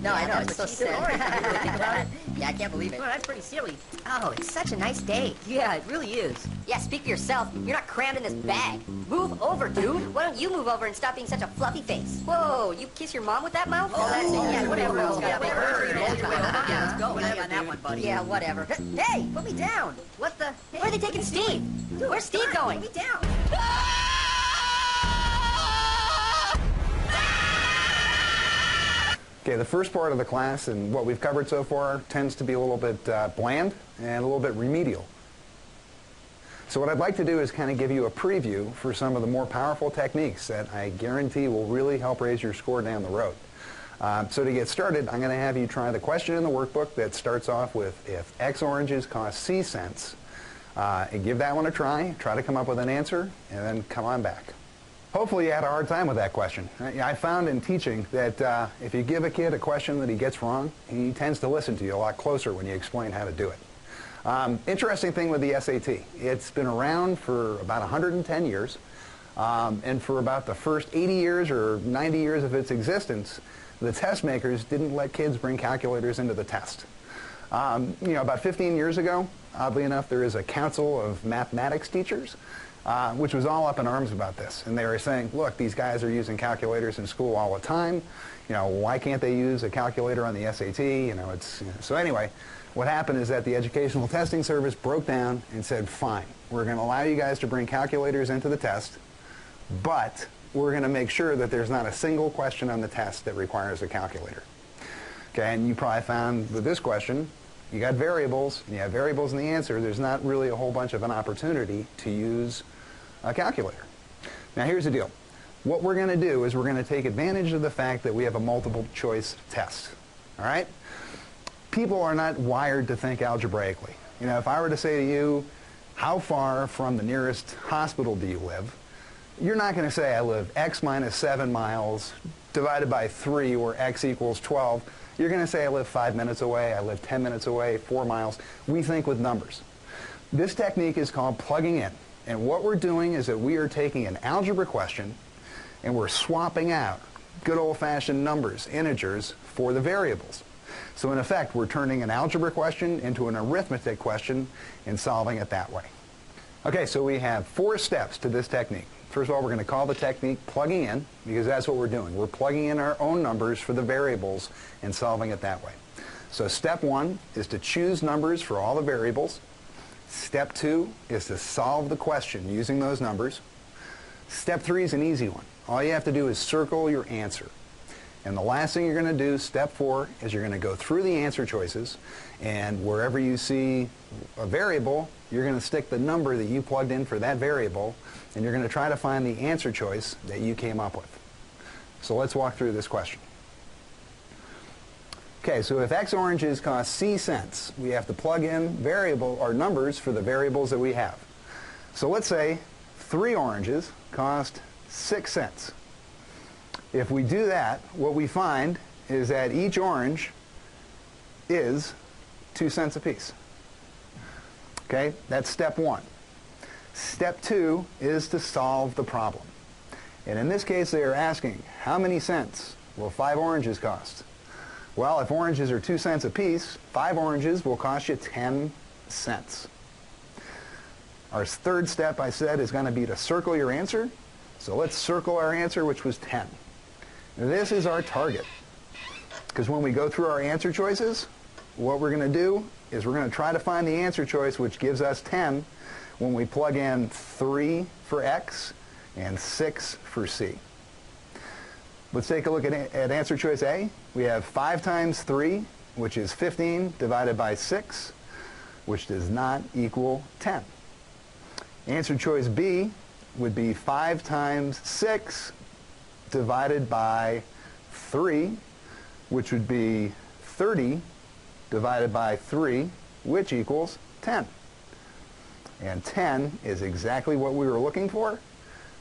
No, I know, that's it's so what she sad. said. You really think about it? Yeah, I can't believe it. Well, that's pretty silly. Oh, it's such a nice day. Yeah, it really is. Yeah, speak for yourself. You're not crammed in this bag. Move over, dude. Why don't you move over and stop being such a fluffy face? Whoa, you kiss your mom with that mouth? Oh, that's it. Yeah, whatever. Yeah, whatever. Yeah, let's go. Whatever on that one, buddy. Yeah, whatever. Hey, put me down. What the? Where are they taking Steve? Where's Steve going? Put me down. Okay, the first part of the class and what we've covered so far tends to be a little bit bland and a little bit remedial. So what I'd like to do is kind of give you a preview for some of the more powerful techniques that I guarantee will really help raise your score down the road. So to get started, I'm going to have you try the question in the workbook that starts off with if X oranges cost C cents. And give that one a try to come up with an answer, and then come on back. Hopefully you had a hard time with that question. I found in teaching that if you give a kid a question that he gets wrong, he tends to listen to you a lot closer when you explain how to do it. Interesting thing with the SAT, it's been around for about 110 years, and for about the first 80 years or 90 years of its existence, the test makers didn't let kids bring calculators into the test. About 15 years ago, oddly enough, there is a council of mathematics teachers which was all up in arms about this. And they were saying, look, these guys are using calculators in school all the time. Why can't they use a calculator on the SAT? So anyway, what happened is that the Educational Testing Service broke down and said, fine, we're going to allow you guys to bring calculators into the test, but we're going to make sure that there's not a single question on the test that requires a calculator. Okay, and you probably found with this question, you got variables, and you have variables in the answer. There's not really a whole bunch of an opportunity to use a calculator. Now here's the deal. What we're going to do is we're going to take advantage of the fact that we have a multiple choice test. All right? People are not wired to think algebraically. If I were to say to you, how far from the nearest hospital do you live? You're not going to say I live X minus 7 miles divided by 3 or X equals 12. You're going to say I live 5 minutes away, I live 10 minutes away, 4 miles. We think with numbers. This technique is called plugging in. And what we're doing is that we are taking an algebra question and we're swapping out good old-fashioned numbers, integers, for the variables. So in effect, we're turning an algebra question into an arithmetic question and solving it that way. Okay, so we have 4 steps to this technique. First of all, we're going to call the technique plugging in, because that's what we're doing. We're plugging in our own numbers for the variables and solving it that way. So step 1 is to choose numbers for all the variables. Step 2 is to solve the question using those numbers. Step 3 is an easy one. All you have to do is circle your answer. And the last thing you're going to do, step 4, is you're going to go through the answer choices, and wherever you see a variable, you're going to stick the number that you plugged in for that variable, and you're going to try to find the answer choice that you came up with. So let's walk through this question. Okay, so if X oranges cost C cents, we have to plug in variable or numbers for the variables that we have. So let's say 3 oranges cost 6 cents. If we do that, what we find is that each orange is 2 cents apiece. Okay, that's step 1. Step 2 is to solve the problem. And in this case, they are asking, how many cents will 5 oranges cost? Well, if oranges are 2 cents apiece, 5 oranges will cost you 10 cents. Our third step, I said, is going to be to circle your answer. So let's circle our answer, which was 10. This is our target. Because when we go through our answer choices, what we're going to do is we're going to try to find the answer choice which gives us 10 when we plug in 3 for X and 6 for C. Let's take a look at answer choice A. We have 5 times 3, which is 15, divided by 6, which does not equal 10. Answer choice B would be 5 times 6 divided by 3, which would be 30 divided by 3, which equals 10. And 10 is exactly what we were looking for,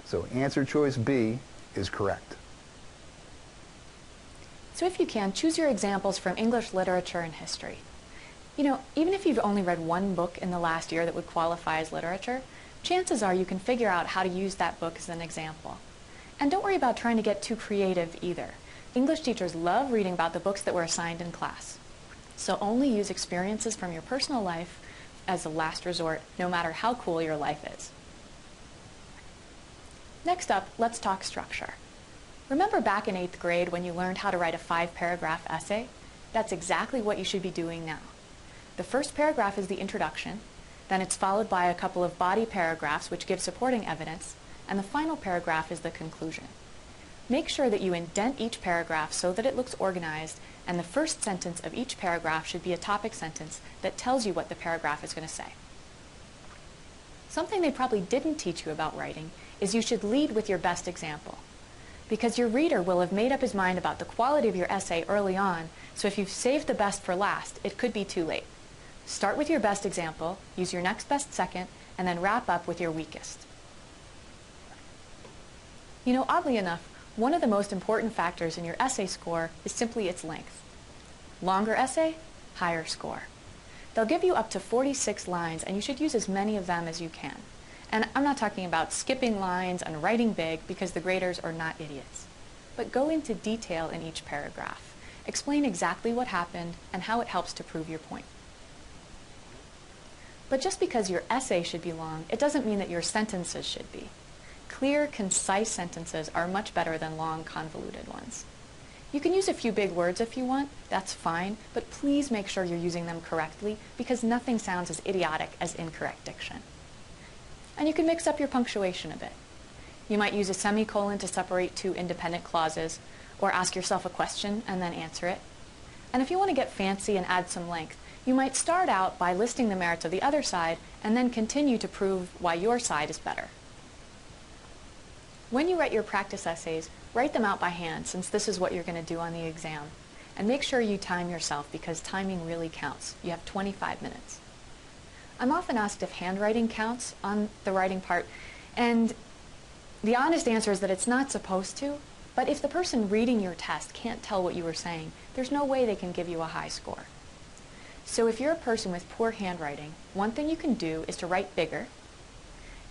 so answer choice B is correct. So if you can, choose your examples from English literature and history. Even if you've only read one book in the last year that would qualify as literature, chances are you can figure out how to use that book as an example. And don't worry about trying to get too creative either. English teachers love reading about the books that were assigned in class. So only use experiences from your personal life as a last resort, no matter how cool your life is. Next up, let's talk structure. Remember back in 8th grade when you learned how to write a 5-paragraph essay? That's exactly what you should be doing now. The first paragraph is the introduction, then it's followed by a couple of body paragraphs which give supporting evidence, and the final paragraph is the conclusion. Make sure that you indent each paragraph so that it looks organized, and the first sentence of each paragraph should be a topic sentence that tells you what the paragraph is going to say. Something they probably didn't teach you about writing is you should lead with your best example. Because your reader will have made up his mind about the quality of your essay early on, so if you've saved the best for last, it could be too late. Start with your best example, use your next best second, and then wrap up with your weakest. You know, oddly enough, one of the most important factors in your essay score is simply its length. Longer essay, higher score. They'll give you up to 46 lines, and you should use as many of them as you can. And I'm not talking about skipping lines and writing big, because the graders are not idiots. But go into detail in each paragraph. Explain exactly what happened and how it helps to prove your point. But just because your essay should be long, it doesn't mean that your sentences should be. Clear, concise sentences are much better than long, convoluted ones. You can use a few big words if you want, that's fine, but please make sure you're using them correctly, because nothing sounds as idiotic as incorrect diction. And you can mix up your punctuation a bit. You might use a semicolon to separate two independent clauses, or ask yourself a question and then answer it. And if you want to get fancy and add some length, you might start out by listing the merits of the other side and then continue to prove why your side is better. When you write your practice essays, write them out by hand, since this is what you're going to do on the exam. And make sure you time yourself, because timing really counts. You have 25 minutes. I'm often asked if handwriting counts on the writing part, and the honest answer is that it's not supposed to, but if the person reading your test can't tell what you were saying, there's no way they can give you a high score. So if you're a person with poor handwriting, one thing you can do is to write bigger,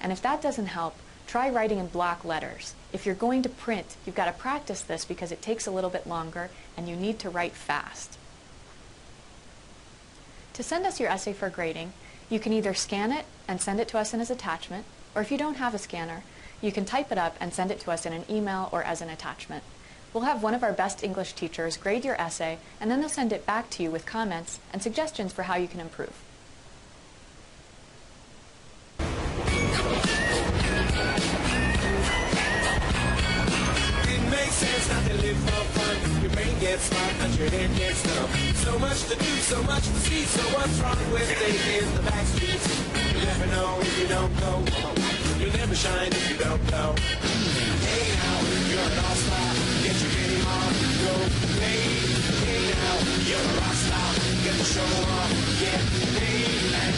and if that doesn't help, try writing in block letters. If you're going to print, you've got to practice this because it takes a little bit longer and you need to write fast. To send us your essay for grading, you can either scan it and send it to us in as attachment, or if you don't have a scanner, you can type it up and send it to us in an email or as an attachment. We'll have one of our best English teachers grade your essay, and then they'll send it back to you with comments and suggestions for how you can improve. Sense not to live for fun. Your brain gets smart, but your head gets dumb. So much to do, so much to see. So what's wrong with taking the back streets? You never know if you don't go. You'll never shine if you don't go. Hey now, you're an all-star. Get your game on, go play. Hey now, you're a rock star. Get the show on, get paid.